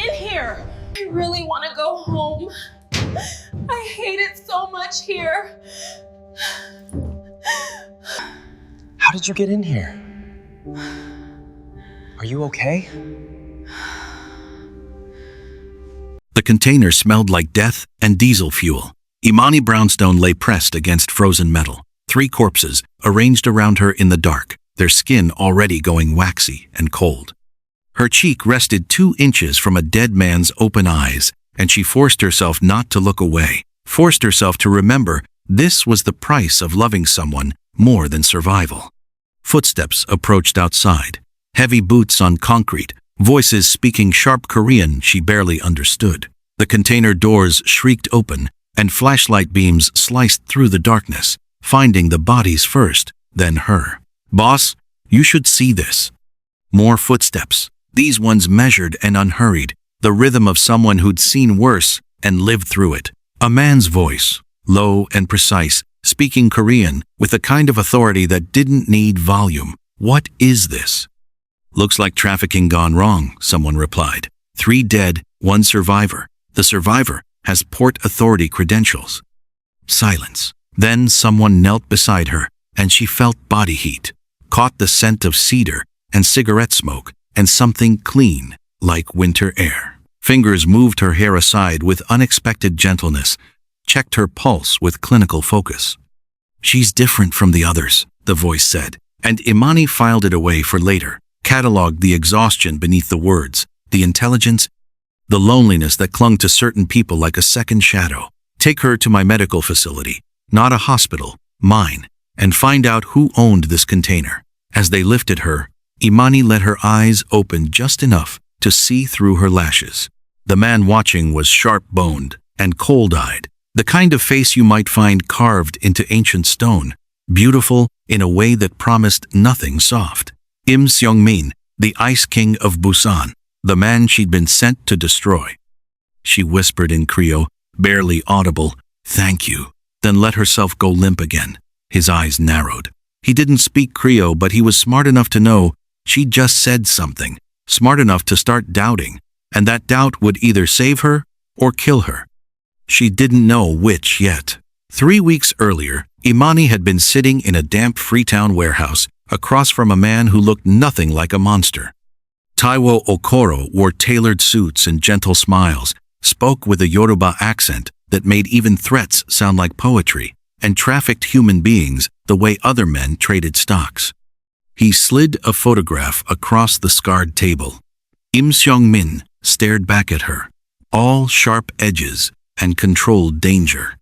in here? I really want to go home. I hate it so much here. How did you get in here? Are you okay? The container smelled like death and diesel fuel. Imani Brownstone lay pressed against frozen metal. 3 corpses arranged around her in the dark, their skin already going waxy and cold. Her cheek rested 2 inches from a dead man's open eyes, and she forced herself not to look away, forced herself to remember this was the price of loving someone more than survival. Footsteps approached outside, heavy boots on concrete, voices speaking sharp Korean she barely understood. The container doors shrieked open, and flashlight beams sliced through the darkness, finding the bodies first, then her. "Boss, you should see this." More footsteps, these ones measured and unhurried, the rhythm of someone who'd seen worse and lived through it. A man's voice, low and precise, speaking Korean with a kind of authority that didn't need volume. "What is this?" "Looks like trafficking gone wrong," someone replied. 3 dead, 1 survivor. The survivor has Port Authority credentials. Silence. Then someone knelt beside her, and she felt body heat, caught the scent of cedar and cigarette smoke, and something clean, like winter air. Fingers moved her hair aside with unexpected gentleness, checked her pulse with clinical focus. "She's different from the others," the voice said, and Imani filed it away for later, cataloged the exhaustion beneath the words, the intelligence, the loneliness that clung to certain people like a second shadow. "Take her to my medical facility, not a hospital, mine, and find out who owned this container." As they lifted her, Imani let her eyes open just enough to see through her lashes. The man watching was sharp-boned and cold-eyed, the kind of face you might find carved into ancient stone, beautiful in a way that promised nothing soft. Im Seong-Min, the Ice King of Busan, the man she'd been sent to destroy. She whispered in Creole, barely audible, "Thank you," then let herself go limp again. His eyes narrowed. He didn't speak Creole, but he was smart enough to know she'd just said something, smart enough to start doubting, and that doubt would either save her or kill her. She didn't know which yet. 3 weeks earlier, Imani had been sitting in a damp Freetown warehouse across from a man who looked nothing like a monster. Taiwo Okoro wore tailored suits and gentle smiles, spoke with a Yoruba accent that made even threats sound like poetry, and trafficked human beings the way other men traded stocks. He slid a photograph across the scarred table. Im Seong-Min stared back at her, all sharp edges and controlled danger.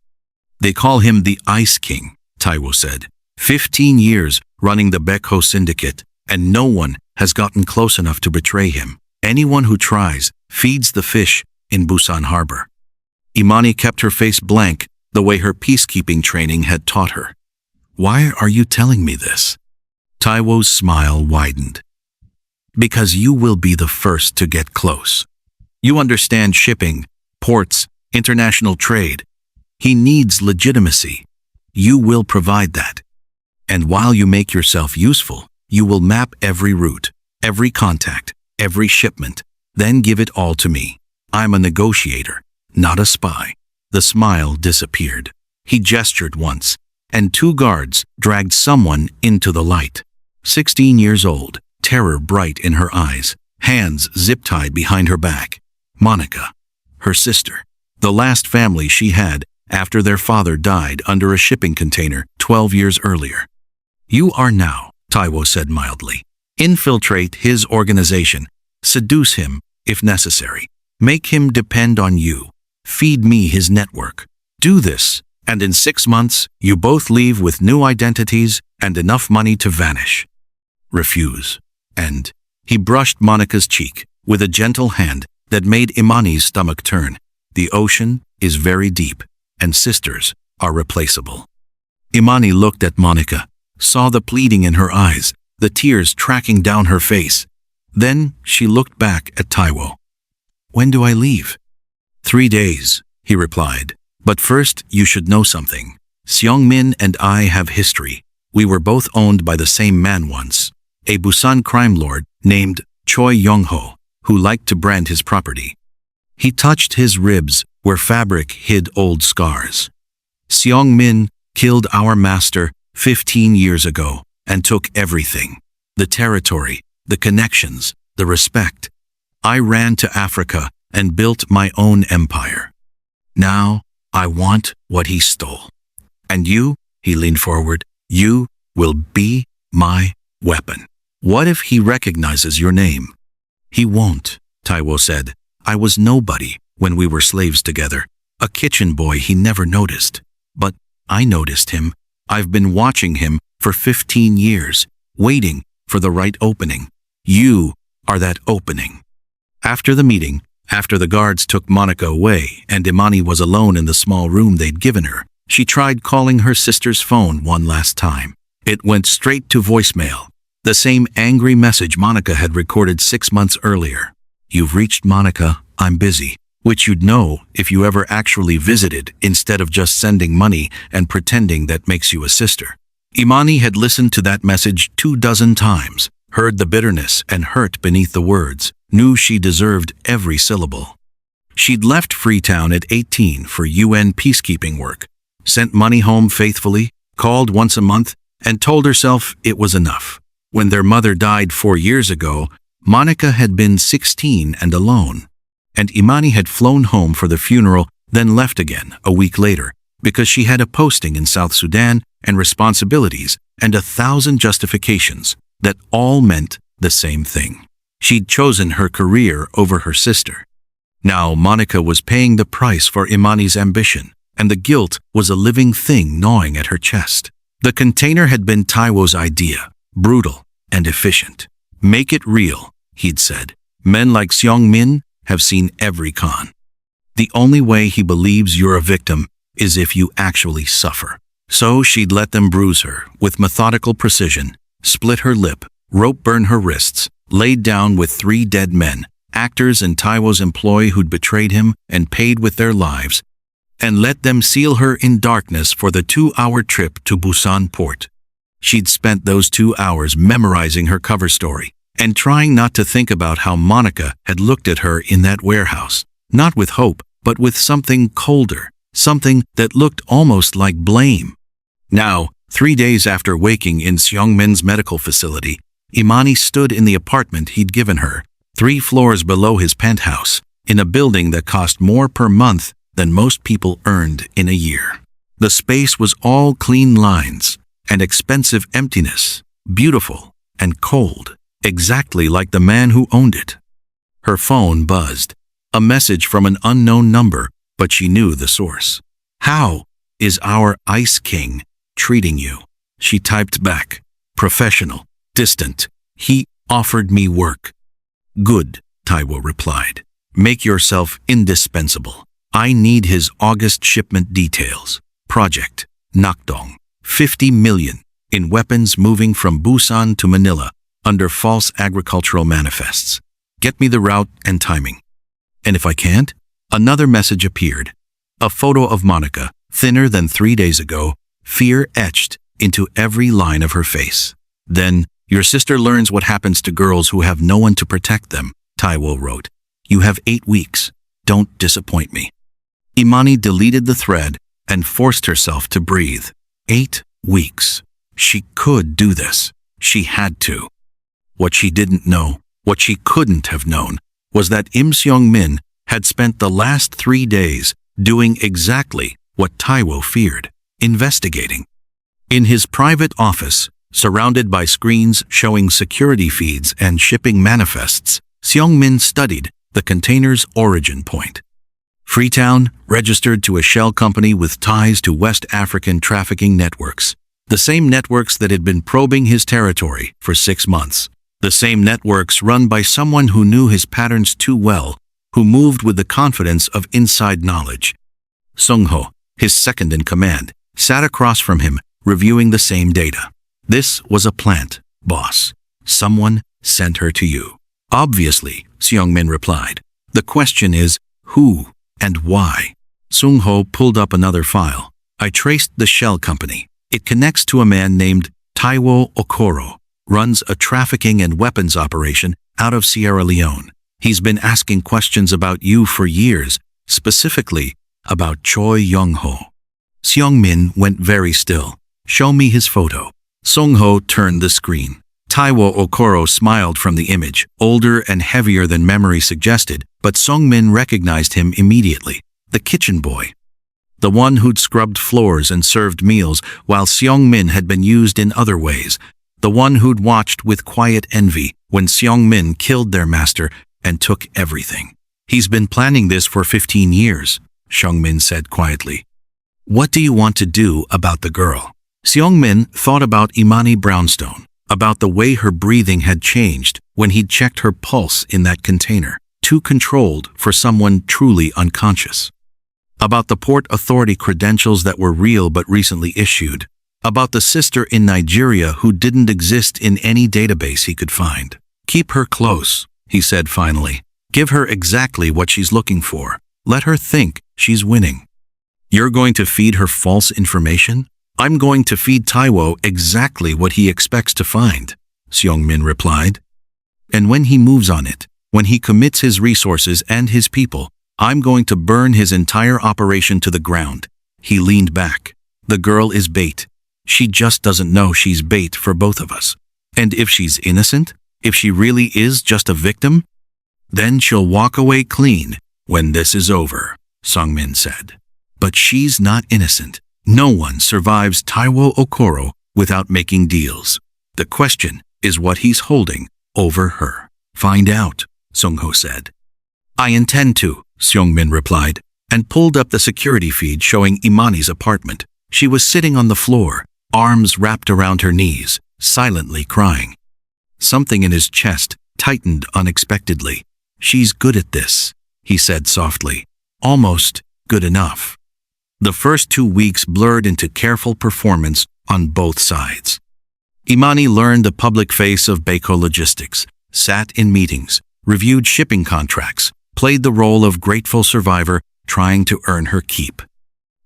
"They call him the Ice King," Taiwo said. 15 years running the Baekho syndicate, and no one has gotten close enough to betray him. Anyone who tries feeds the fish in Busan harbor. Imani kept her face blank, the way her peacekeeping training had taught her. "Why are you telling me this?" Taiwo's smile widened. "Because you will be the first to get close. You understand shipping, ports, international trade. He needs legitimacy. You will provide that. And while you make yourself useful, you will map every route, every contact, every shipment, then give it all to me. I'm a negotiator, not a spy." The smile disappeared. He gestured once, and 2 guards dragged someone into the light. 16 years old, terror bright in her eyes, hands zip-tied behind her back. Monica, her sister, the last family she had after their father died under a shipping container 12 years earlier. "You are now," Taiwo said mildly. "Infiltrate his organization. Seduce him, if necessary. Make him depend on you. Feed me his network. Do this, and in 6 months, you both leave with new identities and enough money to vanish. Refuse." And he brushed Monica's cheek with a gentle hand that made Imani's stomach turn. The ocean is very deep, and sisters are replaceable. Imani looked at Monica, saw the pleading in her eyes, the tears tracking down her face. Then she looked back at Taiwo. "When do I leave?" 3 days, he replied. "But first you should know something. Seong-Min and I have history. We were both owned by the same man once, a Busan crime lord named Choi Yong-ho, who liked to brand his property. He touched his ribs where fabric hid old scars. Seong-Min killed our master 15 years ago and took everything. The territory, the connections, the respect. I ran to Africa and built my own empire. Now, I want what he stole. And you, he leaned forward, you will be my weapon. What if he recognizes your name? He won't, Taiwo said. I was nobody when we were slaves together, a kitchen boy he never noticed. But I noticed him. I've been watching him for 15 years, waiting for the right opening. You are that opening. After the meeting, after the guards took Monica away and Imani was alone in the small room they'd given her, she tried calling her sister's phone one last time. It went straight to voicemail, the same angry message Monica had recorded 6 months earlier. You've reached Monica, I'm busy, which you'd know if you ever actually visited instead of just sending money and pretending that makes you a sister. Imani had listened to that message 24 times, heard the bitterness and hurt beneath the words, knew she deserved every syllable. She'd left Freetown at 18 for UN peacekeeping work, sent money home faithfully, called once a month, and told herself it was enough. When their mother died 4 years ago, Monica had been 16 and alone, and Imani had flown home for the funeral, then left again a week later, because she had a posting in South Sudan and responsibilities and 1,000 justifications that all meant the same thing. She'd chosen her career over her sister. Now Monica was paying the price for Imani's ambition, and the guilt was a living thing gnawing at her chest. The container had been Taiwo's idea, brutal and efficient. Make it real, he'd said. Men like Seong-Min have seen every con. The only way he believes you're a victim is if you actually suffer. So she'd let them bruise her with methodical precision, split her lip, rope burn her wrists, laid down with 3 dead men, actors in Taiwo's employ who'd betrayed him and paid with their lives, and let them seal her in darkness for the 2-hour trip to Busan port. She'd spent those 2 hours memorizing her cover story and trying not to think about how Monica had looked at her in that warehouse, not with hope, but with something colder, something that looked almost like blame. Now, 3 days after waking in Seong-Min's medical facility, Imani stood in the apartment he'd given her, 3 floors below his penthouse, in a building that cost more per month than most people earned in a year. The space was all clean lines and expensive emptiness, beautiful and cold, exactly like the man who owned it. Her phone buzzed, a message from an unknown number, but she knew the source. How is our Ice King treating you? She typed back, professional, distant. He offered me work. Good, Taiwo replied. Make yourself indispensable. I need his August shipment details. Project, Nakdong. 50 million in weapons moving from Busan to Manila under false agricultural manifests. Get me the route and timing. And if I can't? Another message appeared. A photo of Monica, thinner than 3 days ago, fear etched into every line of her face. Then, your sister learns what happens to girls who have no one to protect them, Taiwo wrote. You have 8 weeks. Don't disappoint me. Imani deleted the thread and forced herself to breathe. 8 weeks. She could do this. She had to. What she didn't know, what she couldn't have known, was that Im Seong-Min had spent the last 3 days doing exactly what Taiwo feared, investigating. In his private office, surrounded by screens showing security feeds and shipping manifests, Seong-Min studied the container's origin point. Freetown, registered to a shell company with ties to West African trafficking networks, the same networks that had been probing his territory for 6 months, the same networks run by someone who knew his patterns too well, who moved with the confidence of inside knowledge. Sung-ho, his second in command, sat across from him, reviewing the same data. This was a plant, boss. Someone sent her to you. Obviously, Seong-Min replied. The question is, who and why? Sung-ho pulled up another file. I traced the shell company. It connects to a man named Taiwo Okoro, runs a trafficking and weapons operation out of Sierra Leone. He's been asking questions about you for years, specifically about Choi Young-ho. Seong-Min went very still. Show me his photo. Sung-ho turned the screen. Taiwo Okoro smiled from the image, older and heavier than memory suggested, but Seong-Min recognized him immediately. The kitchen boy. The one who'd scrubbed floors and served meals while Seong-Min had been used in other ways. The one who'd watched with quiet envy when Seong-Min killed their master and took everything. He's been planning this for 15 years, Seong-Min said quietly. What do you want to do about the girl? Seong-Min thought about Imani Brownstone, about the way her breathing had changed when he'd checked her pulse in that container, too controlled for someone truly unconscious. About the port authority credentials that were real but recently issued. About the sister in Nigeria who didn't exist in any database he could find. Keep her close, he said finally. Give her exactly what she's looking for. Let her think she's winning. You're going to feed her false information? I'm going to feed Taiwo exactly what he expects to find, Seong-Min replied. And when he moves on it, when he commits his resources and his people, I'm going to burn his entire operation to the ground. He leaned back. The girl is bait. She just doesn't know she's bait for both of us. And if she's innocent, if she really is just a victim, then she'll walk away clean when this is over, Seong-Min said. But she's not innocent. No one survives Taiwo Okoro without making deals. The question is what he's holding over her. Find out, Sung-ho said. I intend to, Seong-Min replied, and pulled up the security feed showing Imani's apartment. She was sitting on the floor, arms wrapped around her knees, silently crying. Something in his chest tightened unexpectedly. She's good at this, he said softly. Almost good enough. The first 2 weeks blurred into careful performance on both sides. Imani learned the public face of Baeko Logistics, sat in meetings, reviewed shipping contracts, played the role of grateful survivor trying to earn her keep.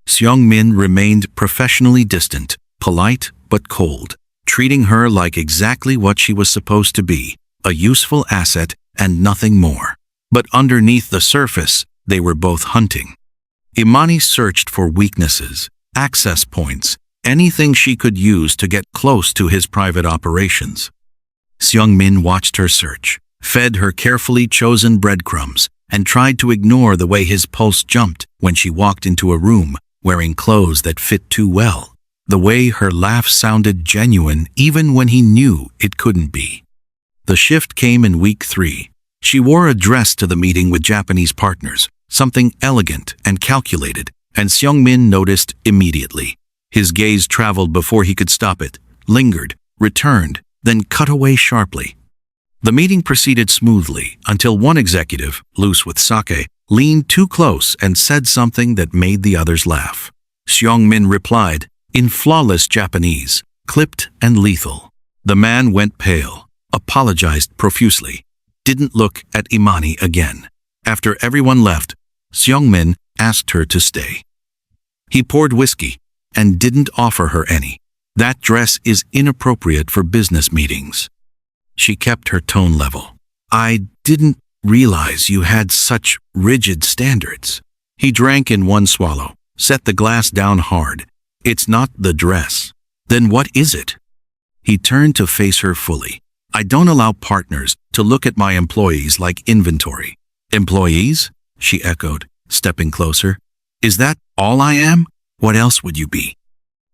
Seong-Min remained professionally distant, polite but cold, treating her like exactly what she was supposed to be, a useful asset and nothing more. But underneath the surface, they were both hunting. Imani searched for weaknesses, access points, anything she could use to get close to his private operations. Seong-Min watched her search, fed her carefully chosen breadcrumbs, and tried to ignore the way his pulse jumped when she walked into a room wearing clothes that fit too well, the way her laugh sounded genuine even when he knew it couldn't be. The shift came in week 3. She wore a dress to the meeting with Japanese partners, something elegant and calculated, and Seong-Min noticed immediately. His gaze traveled before he could stop it, lingered, returned, then cut away sharply. The meeting proceeded smoothly until one executive, loose with sake, leaned too close and said something that made the others laugh. Seong-Min replied, in flawless Japanese, clipped and lethal. The man went pale, apologized profusely, didn't look at Imani again. After everyone left, Seong-Min asked her to stay. He poured whiskey and didn't offer her any. That dress is inappropriate for business meetings. She kept her tone level. I didn't realize you had such rigid standards. He drank in one swallow, set the glass down hard. It's not the dress. Then what is it? He turned to face her fully. I don't allow partners to look at my employees like inventory. Employees? She echoed, stepping closer. Is that all I am? What else would you be?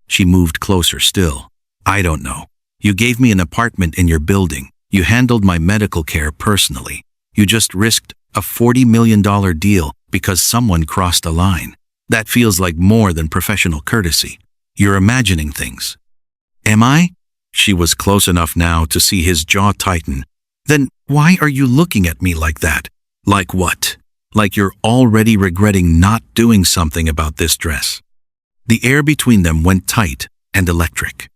She moved closer still. I don't know. You gave me an apartment in your building. You handled my medical care personally. You just risked a $40 million deal because someone crossed a line. That feels like more than professional courtesy. You're imagining things. Am I? She was close enough now to see his jaw tighten. Then why are you looking at me like that? Like what? Like you're already regretting not doing something about this dress. The air between them went tight and electric.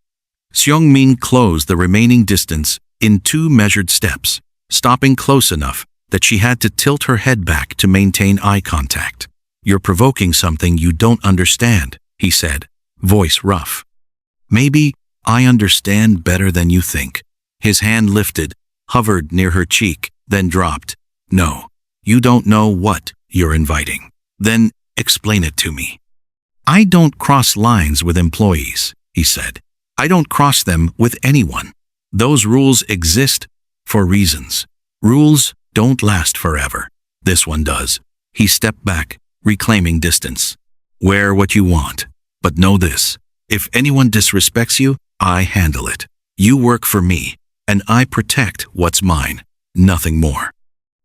Seong-Min closed the remaining distance in 2 measured steps, stopping close enough that she had to tilt her head back to maintain eye contact. You're provoking something you don't understand, he said, voice rough. Maybe I understand better than you think. His hand lifted, hovered near her cheek, then dropped. No, you don't know what you're inviting. Then explain it to me. I don't cross lines with employees, he said. I don't cross them with anyone. Those rules exist for reasons. Rules don't last forever. This one does. He stepped back, reclaiming distance. Wear what you want, but know this. If anyone disrespects you, I handle it. You work for me, and I protect what's mine, nothing more.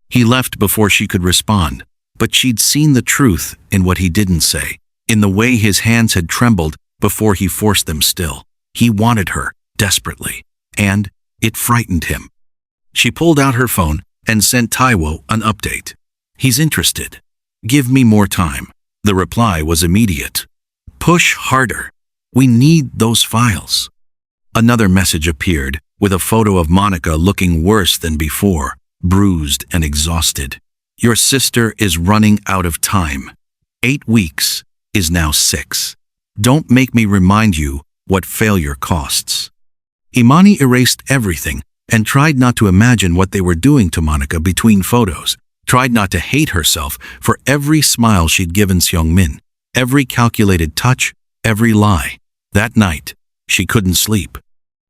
He left before she could respond, but she'd seen the truth in what he didn't say, in the way his hands had trembled before he forced them still. He wanted her, desperately, and it frightened him. She pulled out her phone and sent Taiwo an update. He's interested. Give me more time. The reply was immediate. Push harder. We need those files. Another message appeared, with a photo of Monica looking worse than before, bruised and exhausted. Your sister is running out of time. 8 weeks is now 6. Don't make me remind you what failure costs. Imani erased everything and tried not to imagine what they were doing to Monica between photos, tried not to hate herself for every smile she'd given Seong-Min, every calculated touch, every lie. That night, she couldn't sleep.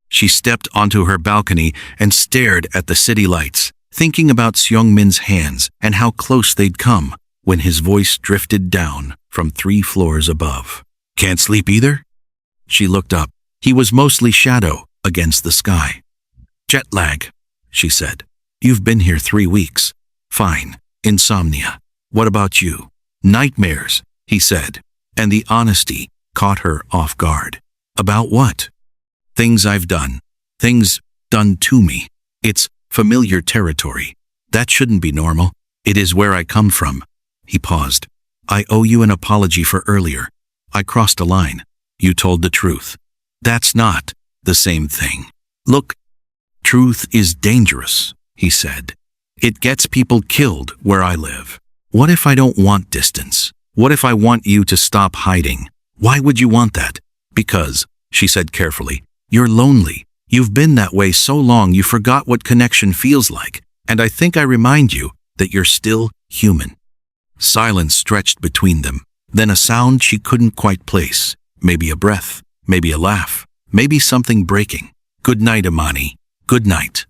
She stepped onto her balcony and stared at the city lights, thinking about Seong-Min's hands and how close they'd come when his voice drifted down from 3 floors above. Can't sleep either? She looked up. He was mostly shadow against the sky. Jet lag, she said. You've been here 3 weeks. Fine. Insomnia. What about you? Nightmares, he said, and the honesty caught her off guard. About what? Things I've done. Things done to me. It's familiar territory. That shouldn't be normal. It is where I come from. He paused. I owe you an apology for earlier. I crossed a line. You told the truth. That's not the same thing. Look, truth is dangerous, he said. It gets people killed where I live. What if I don't want distance? What if I want you to stop hiding? Why would you want that? Because, she said carefully, you're lonely. You've been that way so long you forgot what connection feels like, and I think I remind you that you're still human. Silence stretched between them, then a sound she couldn't quite place. Maybe a breath, maybe a laugh, maybe something breaking. Good night, Imani. Good night.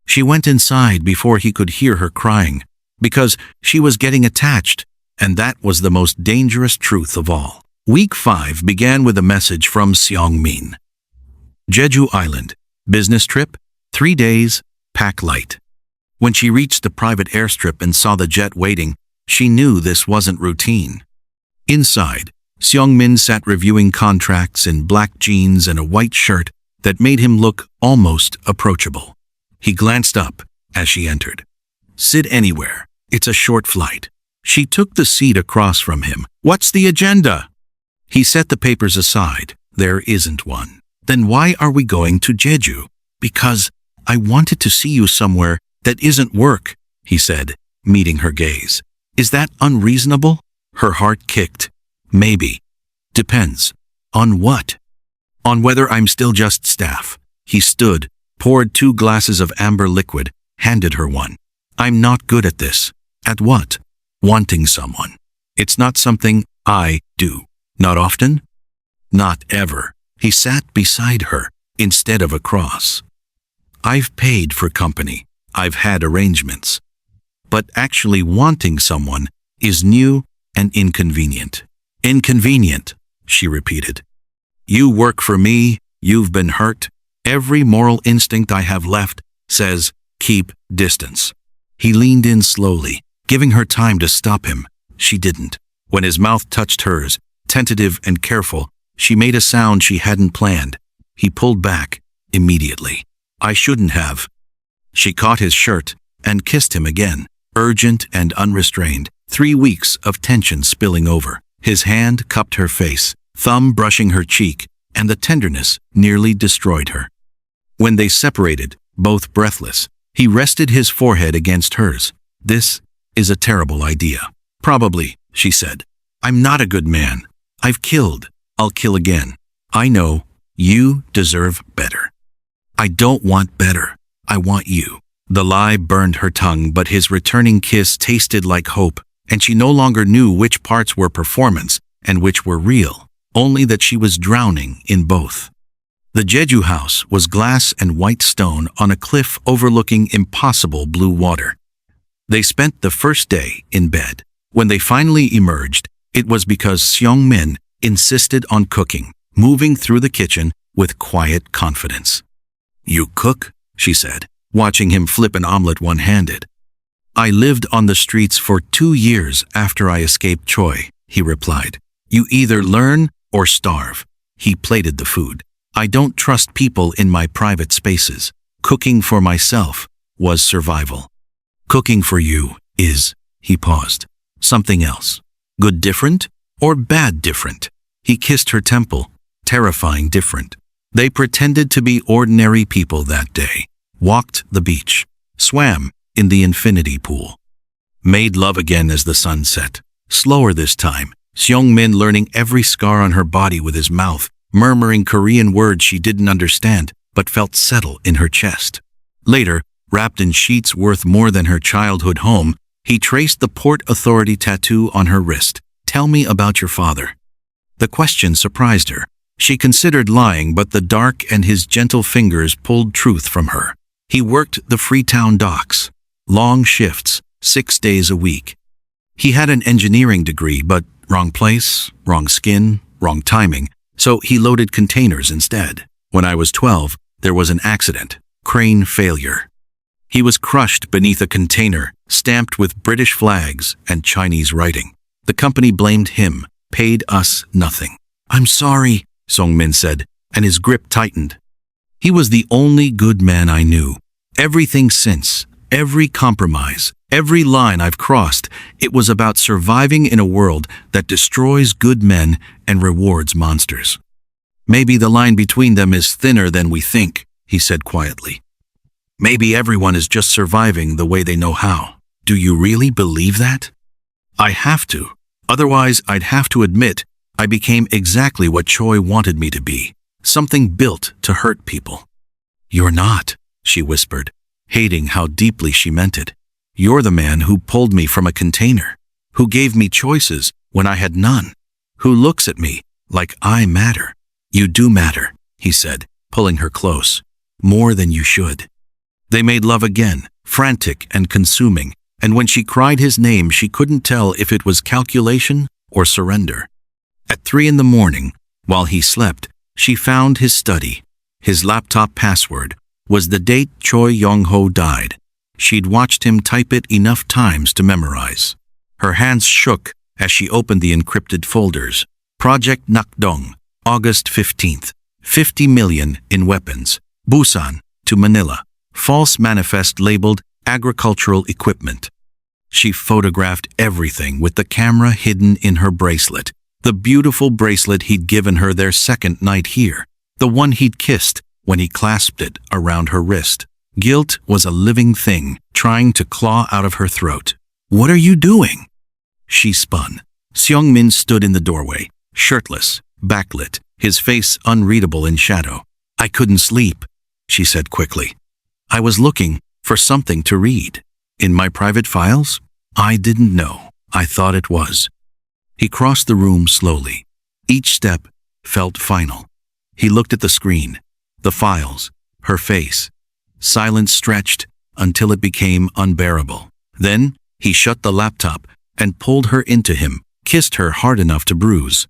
She went inside before he could hear her crying, because she was getting attached, and that was the most dangerous truth of all. Week 5 began with a message from Seong-Min. Jeju Island, business trip, 3 days, pack light. When she reached the private airstrip and saw the jet waiting, she knew this wasn't routine. Inside, Seong-Min sat reviewing contracts in black jeans and a white shirt that made him look almost approachable. He glanced up as she entered. Sit anywhere. It's a short flight. She took the seat across from him. What's the agenda? He set the papers aside. There isn't one. Then why are we going to Jeju? Because I wanted to see you somewhere that isn't work, he said, meeting her gaze. Is that unreasonable? Her heart kicked. Maybe. Depends. On what? On whether I'm still just staff. He stood, poured 2 glasses of amber liquid, handed her one. I'm not good at this. At what? Wanting someone. It's not something I do. Not often? Not ever. He sat beside her, instead of across. I've paid for company. I've had arrangements. But actually wanting someone is new and inconvenient. Inconvenient, she repeated. You work for me, you've been hurt. Every moral instinct I have left says, keep distance. He leaned in slowly, giving her time to stop him. She didn't. When his mouth touched hers, tentative and careful, she made a sound she hadn't planned. He pulled back, immediately. I shouldn't have. She caught his shirt and kissed him again, urgent and unrestrained, 3 weeks of tension spilling over. His hand cupped her face, thumb brushing her cheek, and the tenderness nearly destroyed her. When they separated, both breathless, he rested his forehead against hers. This is a terrible idea. Probably, she said. I'm not a good man. I've killed. I'll kill again. I know. You deserve better. I don't want better. I want you. The lie burned her tongue, but his returning kiss tasted like hope, and she no longer knew which parts were performance and which were real, only that she was drowning in both. The Jeju house was glass and white stone on a cliff overlooking impossible blue water. They spent the first day in bed. When they finally emerged, it was because Seong-Min insisted on cooking, moving through the kitchen with quiet confidence. "You cook?" she said, watching him flip an omelet one-handed. "I lived on the streets for 2 years after I escaped Choi," he replied. "You either learn or starve." He plated the food. "I don't trust people in my private spaces. Cooking for myself was survival. Cooking for you is," he paused, "something else. Good different or bad different?" He kissed her temple, terrifying different. They pretended to be ordinary people that day, walked the beach, swam in the infinity pool, made love again as the sun set. Slower this time, Seong-Min learning every scar on her body with his mouth, murmuring Korean words she didn't understand but felt settle in her chest. Later, wrapped in sheets worth more than her childhood home, he traced the Port Authority tattoo on her wrist. "Tell me about your father." The question surprised her. She considered lying, but the dark and his gentle fingers pulled truth from her. He worked the Freetown docks. Long shifts, 6 days a week. He had an engineering degree, but wrong place, wrong skin, wrong timing, so he loaded containers instead. "When I was 12, there was an accident. Crane failure. He was crushed beneath a container, stamped with British flags and Chinese writing. The company blamed him, paid us nothing." "I'm sorry," Seong-Min said, and his grip tightened. "He was the only good man I knew. Everything since, every compromise, every line I've crossed, it was about surviving in a world that destroys good men and rewards monsters." "Maybe the line between them is thinner than we think," he said quietly. "Maybe everyone is just surviving the way they know how." "Do you really believe that?" "I have to. Otherwise, I'd have to admit I became exactly what Choi wanted me to be, something built to hurt people." "You're not," she whispered, hating how deeply she meant it. "You're the man who pulled me from a container, who gave me choices when I had none, who looks at me like I matter." "You do matter," he said, pulling her close. "More than you should." They made love again, frantic and consuming, and when she cried his name, she couldn't tell if it was calculation or surrender. At 3 a.m, while he slept, she found his study. His laptop password was the date Choi Yong-ho died. She'd watched him type it enough times to memorize. Her hands shook as she opened the encrypted folders. Project Nakdong, August 15th. 50 million in weapons. Busan to Manila. False manifest labeled agricultural equipment. She photographed everything with the camera hidden in her bracelet. The beautiful bracelet he'd given her their second night here. The one he'd kissed when he clasped it around her wrist. Guilt was a living thing, trying to claw out of her throat. "What are you doing?" She spun. Seong-Min stood in the doorway, shirtless, backlit, his face unreadable in shadow. "I couldn't sleep," she said quickly. "I was looking for something to read. In my private files? I didn't know. I thought it was." He crossed the room slowly. Each step felt final. He looked at the screen, the files, her face. Silence stretched until it became unbearable. Then he shut the laptop and pulled her into him, kissed her hard enough to bruise.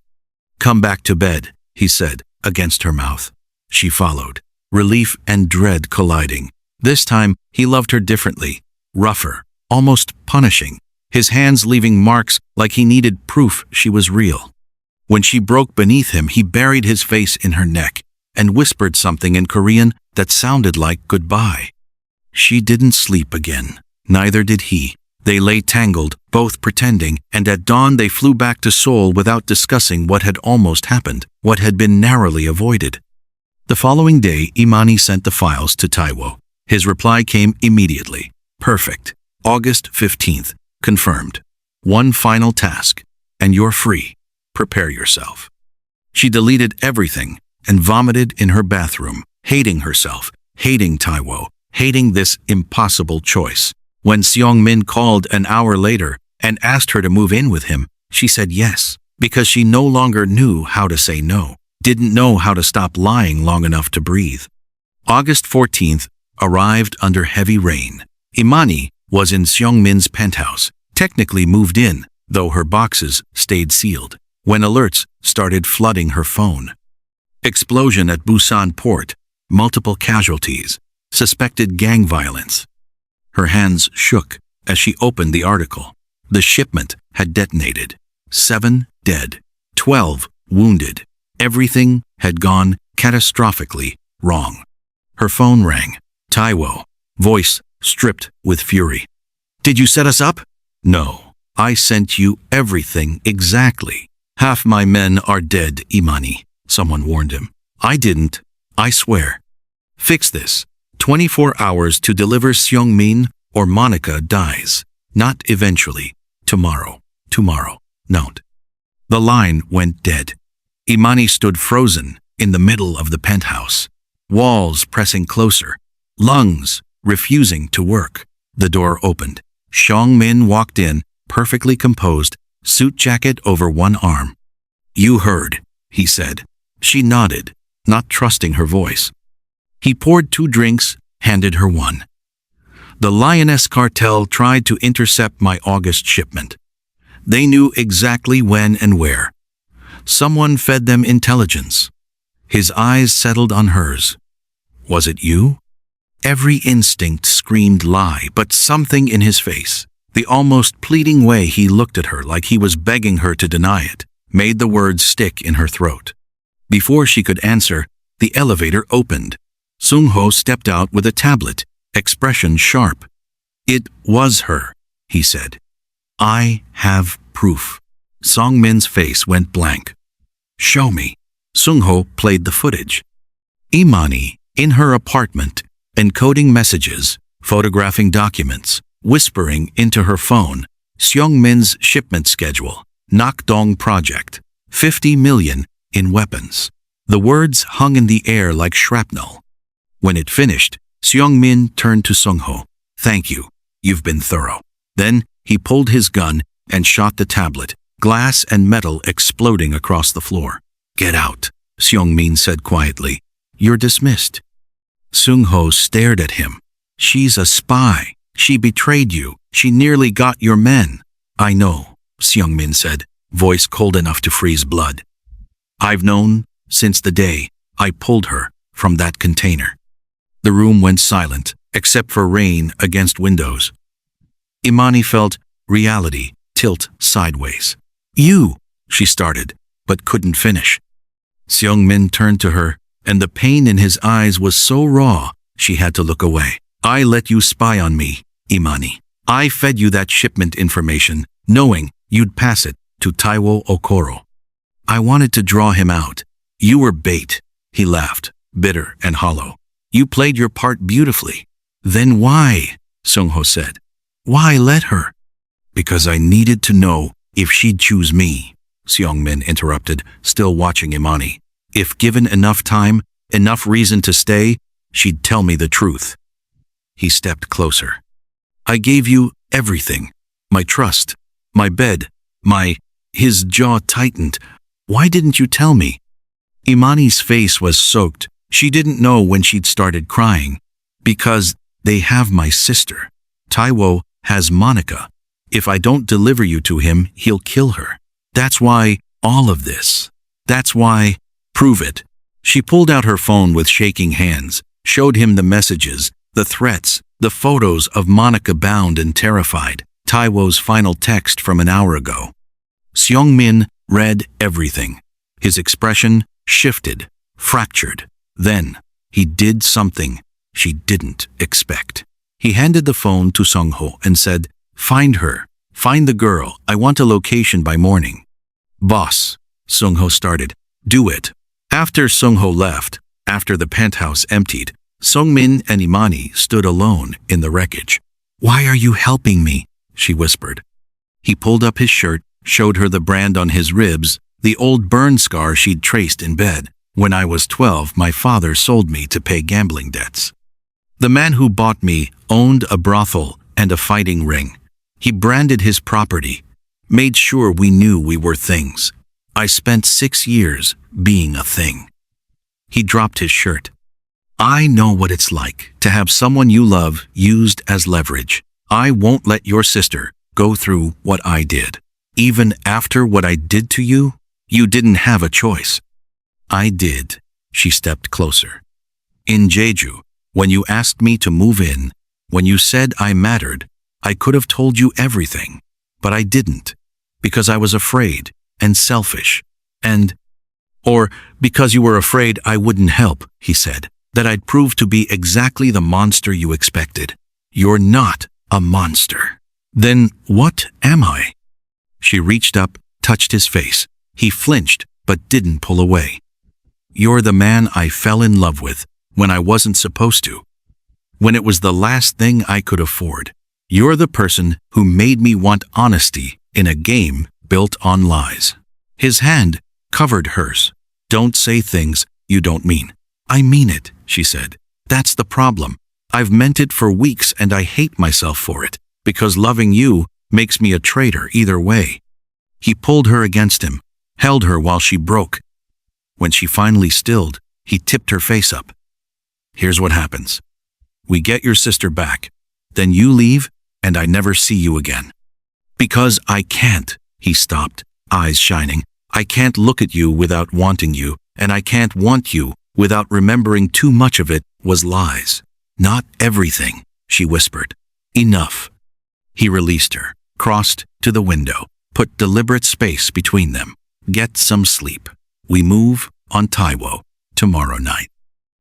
"Come back to bed," he said, against her mouth. She followed, relief and dread colliding. This time, he loved her differently, rougher, almost punishing, his hands leaving marks like he needed proof she was real. When she broke beneath him, he buried his face in her neck and whispered something in Korean that sounded like goodbye. She didn't sleep again. Neither did he. They lay tangled, both pretending, and at dawn they flew back to Seoul without discussing what had almost happened, what had been narrowly avoided. The following day, Imani sent the files to Taiwo. His reply came immediately. Perfect. August 15th. Confirmed. One final task, and you're free. Prepare yourself. She deleted everything and vomited in her bathroom, hating herself, hating Taiwo, hating this impossible choice. When Seong-Min called an hour later and asked her to move in with him, she said yes, because she no longer knew how to say no, didn't know how to stop lying long enough to breathe. August 14th arrived under heavy rain. Imani was in Seong-Min's penthouse, technically moved in, though her boxes stayed sealed, when alerts started flooding her phone. Explosion at Busan port, multiple casualties, suspected gang violence. Her hands shook as she opened the article. The shipment had detonated. 7 dead, 12 wounded. Everything had gone catastrophically wrong. Her phone rang. Taiwo, voice stripped with fury. "Did you set us up?" "No, I sent you everything exactly. Half my men are dead, Imani," someone warned him. "I didn't, I swear. Fix this. 24 hours to deliver Seong-Min or Monica dies. Not eventually. Tomorrow. Tomorrow. Not." The line went dead. Imani stood frozen in the middle of the penthouse. Walls pressing closer. Lungs refusing to work. The door opened. Seong-Min walked in, perfectly composed, suit jacket over one arm. "You heard," he said. She nodded, not trusting her voice. He poured 2 drinks, handed her one. "The Lioness cartel tried to intercept my August shipment. They knew exactly when and where. Someone fed them intelligence." His eyes settled on hers. "Was it you?" Every instinct screamed lie, but something in his face, the almost pleading way he looked at her like he was begging her to deny it, made the words stick in her throat. Before she could answer, the elevator opened. Sung-ho stepped out with a tablet, expression sharp. "It was her," he said. "I have proof." Seong-Min's face went blank. "Show me." Sung-ho played the footage. Imani, in her apartment, encoding messages, photographing documents, whispering into her phone, Seong-Min's shipment schedule, Nakdong project, 50 million in weapons. The words hung in the air like shrapnel. When it finished, Seong-Min turned to Sung-ho. "Thank you. You've been thorough." Then he pulled his gun and shot the tablet, glass and metal exploding across the floor. "Get out," Seong-Min said quietly. "You're dismissed." Sung-ho stared at him. "She's a spy. She betrayed you. She nearly got your men." "I know," Seong-Min said, voice cold enough to freeze blood. "I've known since the day I pulled her from that container." The room went silent, except for rain against windows. Imani felt reality tilt sideways. "You," she started, but couldn't finish. Seong-Min turned to her, and the pain in his eyes was so raw, she had to look away. "I let you spy on me, Imani. I fed you that shipment information, knowing you'd pass it to Taiwo Okoro. I wanted to draw him out. You were bait." He laughed, bitter and hollow. "You played your part beautifully." "Then why?" Sung-ho said. "Why let her?" "Because I needed to know if she'd choose me," Seong-Min interrupted, still watching Imani. "If given enough time, enough reason to stay, she'd tell me the truth." He stepped closer. "I gave you everything. My trust, my bed, my—" His jaw tightened. "Why didn't you tell me?" Imani's face was soaked. She didn't know when she'd started crying. "Because they have my sister. Taiwo has Monica. If I don't deliver you to him, he'll kill her. That's why all of this. That's why—" "Prove it." She pulled out her phone with shaking hands, showed him the messages, the threats, the photos of Monica bound and terrified, Taiwo's final text from an hour ago. Seong-Min read everything. His expression shifted, fractured. Then he did something she didn't expect. He handed the phone to Sung-ho and said, "Find her. Find the girl. I want a location by morning." "Boss," Sung-ho started. "Do it." After Sung-ho left, after the penthouse emptied, Seong-Min and Imani stood alone in the wreckage. "Why are you helping me?" she whispered. He pulled up his shirt, showed her the brand on his ribs, the old burn scar she'd traced in bed. "When I was 12, my father sold me to pay gambling debts. The man who bought me owned a brothel and a fighting ring. He branded his property, made sure we knew we were things. I spent 6 years being a thing. He dropped his shirt. I know what it's like to have someone you love used as leverage. I won't let your sister go through what I did. Even after what I did to you, you didn't have a choice. I did. She stepped closer. In Jeju, when you asked me to move in, when you said I mattered, I could have told you everything, but I didn't, because I was afraid and selfish, or because you were afraid I wouldn't help, he said, that I'd prove to be exactly the monster you expected. You're not a monster. Then what am I? She reached up, touched his face. He flinched, but didn't pull away. You're the man I fell in love with when I wasn't supposed to, when it was the last thing I could afford. You're the person who made me want honesty in a game built on lies. His hand covered hers. Don't say things you don't mean. I mean it, she said. That's the problem. I've meant it for weeks and I hate myself for it, because loving you makes me a traitor either way. He pulled her against him, held her while she broke. When she finally stilled, he tipped her face up. Here's what happens. We get your sister back. Then you leave and I never see you again. Because I can't, he stopped, eyes shining. I can't look at you without wanting you, and I can't want you without remembering too much of it was lies. Not everything, she whispered. Enough. He released her, crossed to the window, put deliberate space between them. Get some sleep. We move on Taiwo tomorrow night.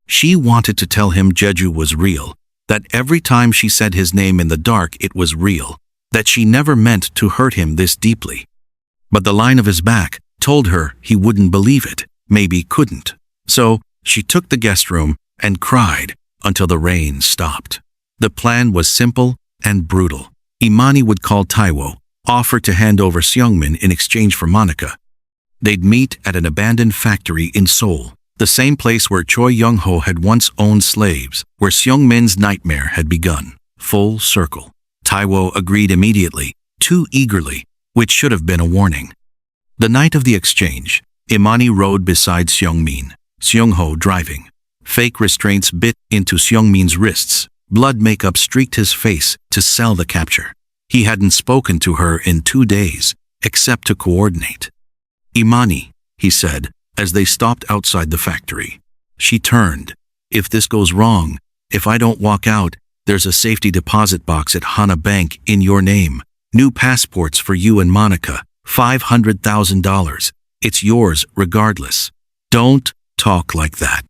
She wanted to tell him Jeju was real, that every time she said his name in the dark it was real, that she never meant to hurt him this deeply. But the line of his back told her he wouldn't believe it, maybe couldn't. So she took the guest room and cried until the rain stopped. The plan was simple and brutal. Imani would call Taiwo, offer to hand over Seong-Min in exchange for Monica. They'd meet at an abandoned factory in Seoul, the same place where Choi Young-ho had once owned slaves, where Seong-Min's nightmare had begun. Full circle. Taiwo agreed immediately, too eagerly, which should have been a warning. The night of the exchange, Imani rode beside Seong-Min, Seong-ho driving. Fake restraints bit into Seong-Min's wrists. Blood makeup streaked his face to sell the capture. He hadn't spoken to her in 2 days, except to coordinate. Imani, he said, as they stopped outside the factory. She turned. If this goes wrong, if I don't walk out, there's a safety deposit box at Hana Bank in your name. New passports for you and Monica. $500,000. It's yours regardless. Don't talk like that.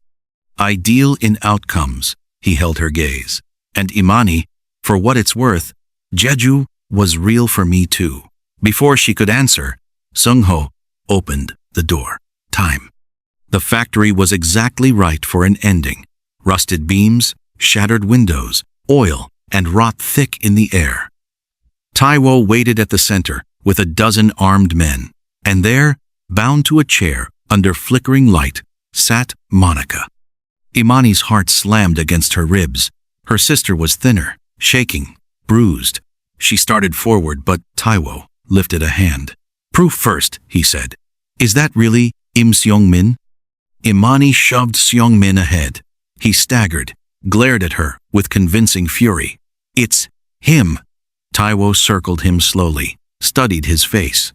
I deal in outcomes, he held her gaze. And Imani, for what it's worth, Jeju was real for me too. Before she could answer, Seong-ho opened the door. Time. The factory was exactly right for an ending. Rusted beams, shattered windows, oil, and rot thick in the air. Taiwo waited at the center with a dozen armed men, and there, bound to a chair under flickering light, sat Monica. Imani's heart slammed against her ribs. Her sister was thinner, shaking, bruised. She started forward, but Taiwo lifted a hand. Proof first, he said. Is that really Im Seong-Min? Imani shoved Seong-Min ahead. He staggered, glared at her with convincing fury. It's him. Taiwo circled him slowly, studied his face.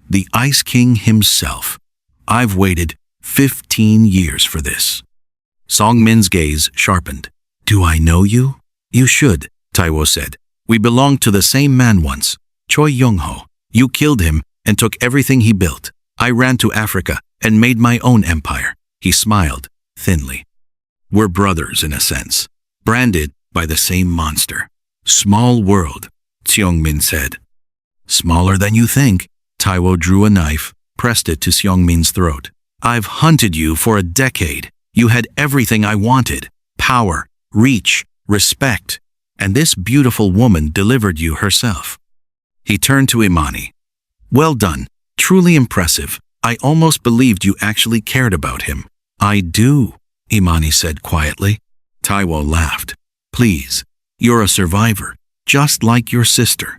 The Ice King himself. I've waited 15 years for this. Seong-Min's gaze sharpened. Do I know you? You should, Taiwo said. We belonged to the same man once, Choi Young-ho. You killed him and took everything he built. I ran to Africa and made my own empire. He smiled, thinly. We're brothers in a sense, branded by the same monster. Small world, Seong-Min said. Smaller than you think. Taiwo drew a knife, pressed it to Seong-Min's throat. I've hunted you for a decade. You had everything I wanted. Power, reach, respect. And this beautiful woman delivered you herself. He turned to Imani. Well done. Truly impressive. I almost believed you actually cared about him. I do, Imani said quietly. Taiwo laughed. Please. You're a survivor, just like your sister."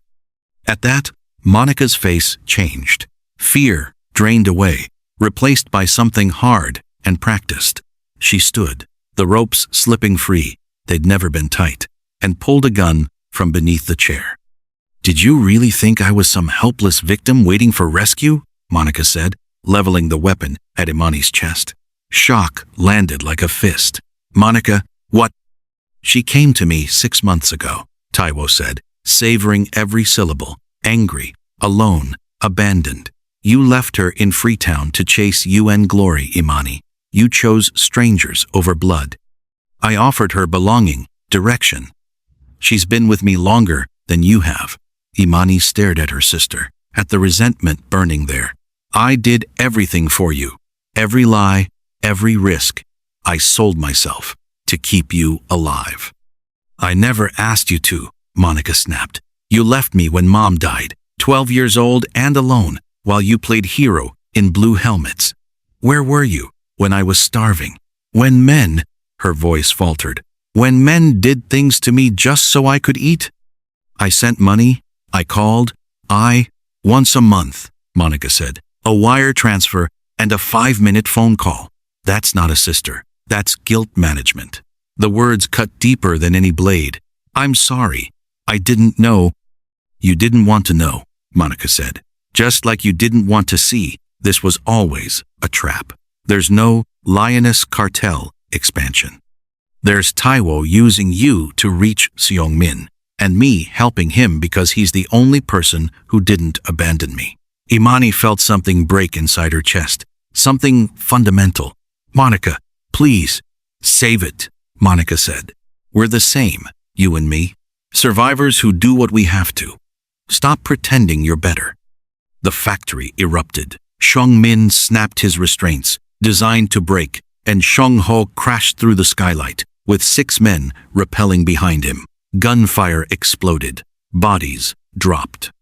At that, Monica's face changed. Fear drained away, replaced by something hard and practiced. She stood, the ropes slipping free, they'd never been tight, and pulled a gun from beneath the chair. "Did you really think I was some helpless victim waiting for rescue?" Monica said, leveling the weapon at Imani's chest. Shock landed like a fist. "Monica, what?" "She came to me 6 months ago," Taiwo said, savoring every syllable. "Angry, alone, abandoned. You left her in Freetown to chase UN glory, Imani. You chose strangers over blood. I offered her belonging, direction. She's been with me longer than you have." Imani stared at her sister, at the resentment burning there. "I did everything for you. Every lie, every risk. I sold myself to keep you alive." "I never asked you to," Monica snapped. "You left me when Mom died, 12 years old and alone, while you played hero in blue helmets. Where were you when I was starving? When men," her voice faltered, "when men did things to me just so I could eat? I sent money, I called, once a month," Monica said. "A wire transfer and a 5-minute phone call. That's not a sister. That's guilt management." The words cut deeper than any blade. "I'm sorry. I didn't know." "You didn't want to know," Monica said. "Just like you didn't want to see, this was always a trap. There's no lioness cartel expansion. There's Taiwo using you to reach Seong-Min, and me helping him because he's the only person who didn't abandon me." Imani felt something break inside her chest, something fundamental. "Monica, please, save it," Monica said. "We're the same, you and me. Survivors who do what we have to. Stop pretending you're better." The factory erupted. Seong-Min snapped his restraints, designed to break, and Seong-Ho crashed through the skylight, with 6 men rappelling behind him. Gunfire exploded. Bodies dropped.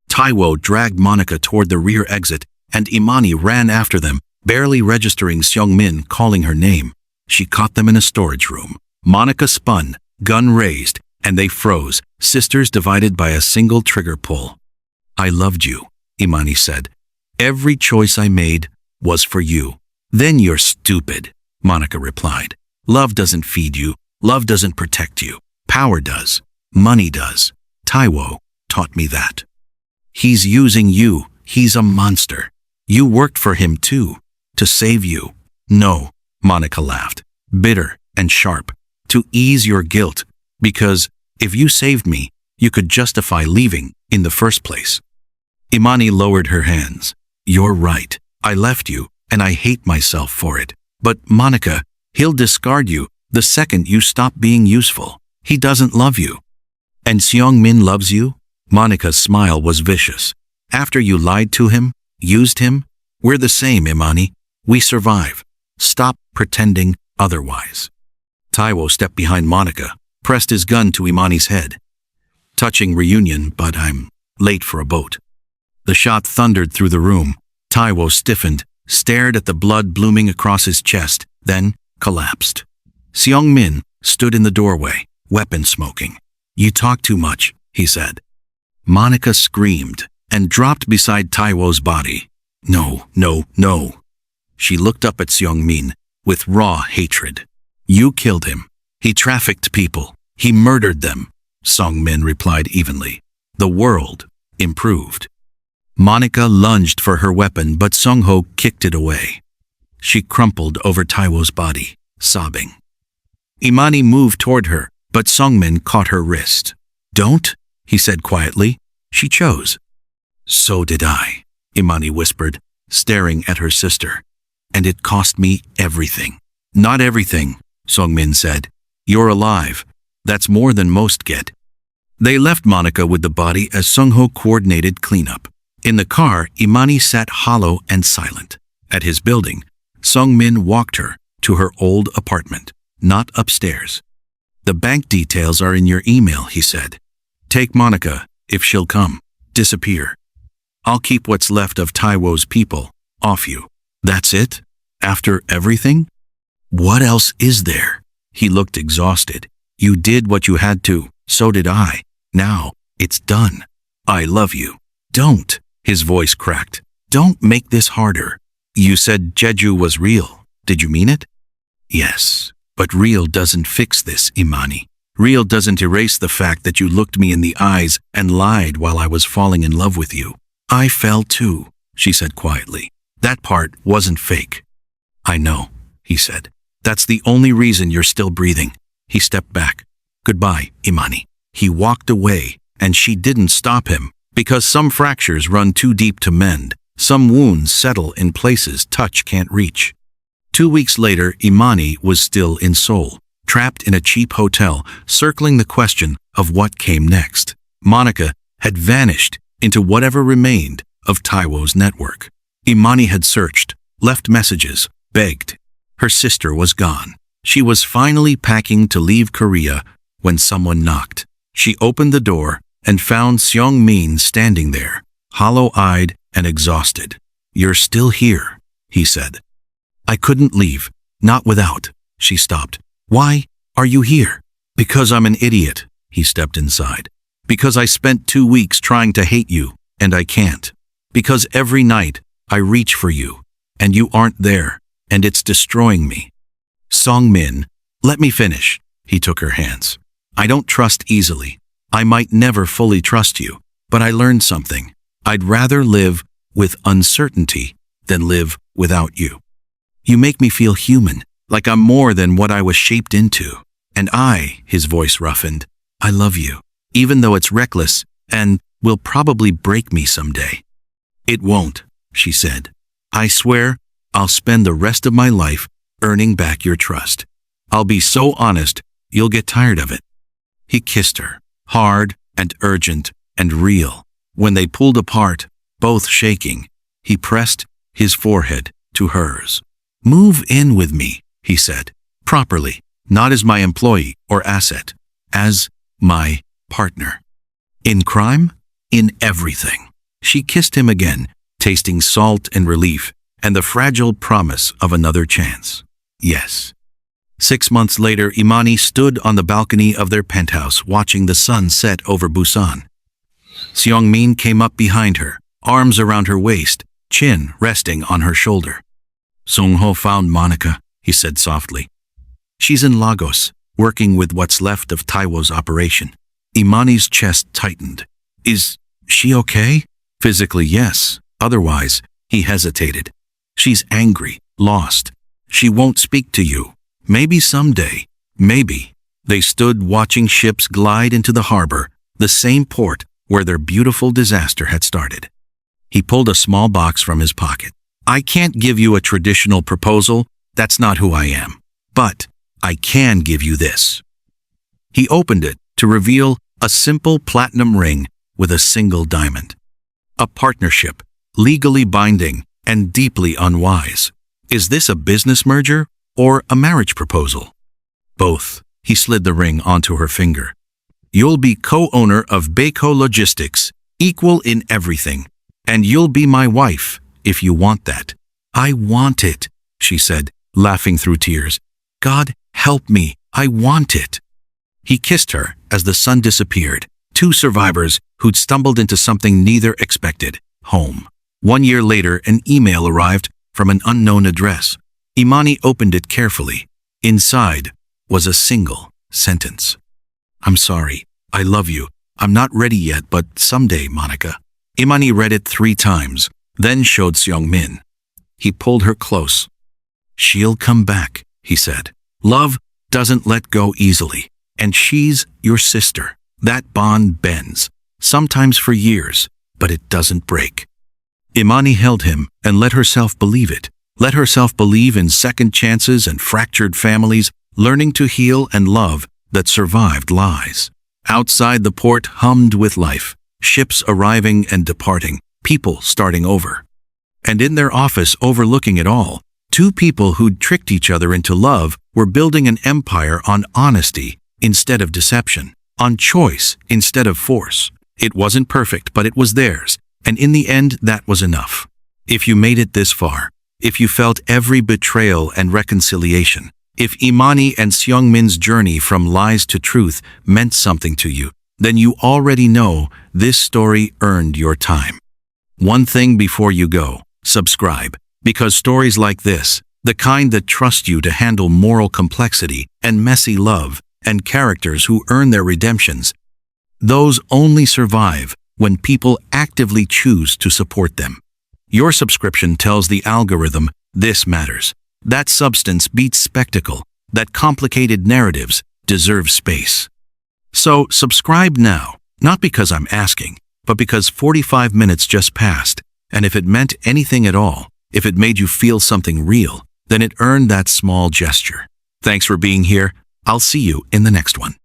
Taiwo dragged Monica toward the rear exit, and Imani ran after them, barely registering Seong-Min calling her name. She caught them in a storage room. Monica spun, gun raised, and they froze, sisters divided by a single trigger pull. "I loved you," Imani said. "Every choice I made was for you." "Then you're stupid," Monica replied. "Love doesn't feed you. Love doesn't protect you. Power does. Money does. Taiwo taught me that. He's using you. He's a monster. You worked for him too, to save you." "No," Monica laughed, bitter and sharp, "to ease your guilt, because if you saved me, you could justify leaving in the first place." Imani lowered her hands. "You're right. I left you, and I hate myself for it. But Monica, he'll discard you the second you stop being useful. He doesn't love you." "And Seong-Min loves you?" Monica's smile was vicious. "After you lied to him, used him? We're the same, Imani. We survive. Stop pretending otherwise." Taiwo stepped behind Monica, pressed his gun to Imani's head. "Touching reunion, but I'm late for a boat." The shot thundered through the room. Taiwo stiffened, stared at the blood blooming across his chest, then collapsed. Seong-Min stood in the doorway, weapon smoking. "You talk too much," he said. Monica screamed and dropped beside Taiwo's body. "No, no, no." She looked up at Seong-Min with raw hatred. "You killed him. He trafficked people. He murdered them," Seong-Min replied evenly. "The world improved." Monica lunged for her weapon, but Seong-Ho kicked it away. She crumpled over Taiwo's body, sobbing. Imani moved toward her, but Seong-Min caught her wrist. "Don't," he said quietly. She chose. "So did I," Imani whispered, staring at her sister. "And it cost me everything." "Not everything," Seong-Min said. "You're alive. That's more than most get." They left Monica with the body as Seong-Ho coordinated cleanup. In the car, Imani sat hollow and silent. At his building, Seong-Min walked her to her old apartment, not upstairs. "The bank details are in your email," he said. "Take Monica, if she'll come. Disappear. I'll keep what's left of Taiwo's people off you." "That's it? After everything?" "What else is there?" He looked exhausted. You did what you had to, so did I. Now, it's done. I love you. Don't, his voice cracked. Don't make this harder. You said Jeju was real. Did you mean it? Yes, but real doesn't fix this, Imani. Real doesn't erase the fact that you looked me in the eyes and lied while I was falling in love with you. I fell too, she said quietly. That part wasn't fake. I know, he said. That's the only reason you're still breathing. He stepped back. Goodbye, Imani. He walked away, and she didn't stop him, because some fractures run too deep to mend. Some wounds settle in places touch can't reach. 2 weeks later, Imani was still in Seoul, trapped in a cheap hotel, circling the question of what came next. Monica had vanished into whatever remained of Taiwo's network. Imani had searched, left messages, begged. Her sister was gone. She was finally packing to leave Korea when someone knocked. She opened the door and found Seong-Min standing there, hollow-eyed and exhausted. You're still here, he said. I couldn't leave, not without. She stopped. Why are you here? Because I'm an idiot, he stepped inside. Because I spent 2 weeks trying to hate you, and I can't. Because every night I reach for you, and you aren't there, and it's destroying me. Seong-Min, let me finish. He took her hands. I don't trust easily. I might never fully trust you, but I learned something. I'd rather live with uncertainty than live without you. You make me feel human, like I'm more than what I was shaped into. And his voice roughened, I love you, even though it's reckless and will probably break me someday. It won't, she said. I swear I'll spend the rest of my life earning back your trust. I'll be so honest, you'll get tired of it. He kissed her, hard and urgent and real. When they pulled apart, both shaking, he pressed his forehead to hers. Move in with me, he said, properly, not as my employee or asset, as my partner. In crime? In everything. She kissed him again, tasting salt and relief, and the fragile promise of another chance. Yes. 6 months later, Imani stood on the balcony of their penthouse watching the sun set over Busan. Seong-Min came up behind her, arms around her waist, chin resting on her shoulder. Sung-ho found Monica, he said softly. She's in Lagos, working with what's left of Taiwo's operation. Imani's chest tightened. Is she okay? Physically, yes. Otherwise, he hesitated. She's angry, lost. She won't speak to you. Maybe someday. Maybe. They stood watching ships glide into the harbor, the same port where their beautiful disaster had started. He pulled a small box from his pocket. I can't give you a traditional proposal. That's not who I am. But I can give you this. He opened it to reveal a simple platinum ring with a single diamond. A partnership, legally binding and deeply unwise. Is this a business merger or a marriage proposal? Both. He slid the ring onto her finger. You'll be co-owner of Baeko Logistics, equal in everything. And you'll be my wife, if you want that. I want it, she said, laughing through tears. God, help me. I want it. He kissed her as the sun disappeared. 2 survivors who'd stumbled into something neither expected, home. 1 year later, an email arrived from an unknown address. Imani opened it carefully. Inside was a single sentence. I'm sorry. I love you. I'm not ready yet, but someday, Monica. Imani read it 3 times, then showed Seong-Min. He pulled her close. She'll come back, he said. Love doesn't let go easily, and she's your sister. That bond bends, sometimes for years, but it doesn't break. Imani held him and let herself believe it. Let herself believe in second chances and fractured families, learning to heal and love that survived lies. Outside, the port hummed with life, ships arriving and departing, people starting over. And in their office overlooking it all, 2 people who'd tricked each other into love were building an empire on honesty instead of deception, on choice instead of force. It wasn't perfect, but it was theirs, and in the end, that was enough. If you made it this far, if you felt every betrayal and reconciliation, If Imani and Seong-Min's journey from lies to truth meant something to you, then you already know this story earned your time. One thing before you go, subscribe, because stories like this, the kind that trust you to handle moral complexity and messy love and characters who earn their redemptions, those only survive when people actively choose to support them. Your subscription tells the algorithm this matters. That substance beats spectacle, that complicated narratives deserve space. So subscribe now, not because I'm asking, but because 45 minutes just passed, and if it meant anything at all, if it made you feel something real, then it earned that small gesture. Thanks for being here. I'll see you in the next one.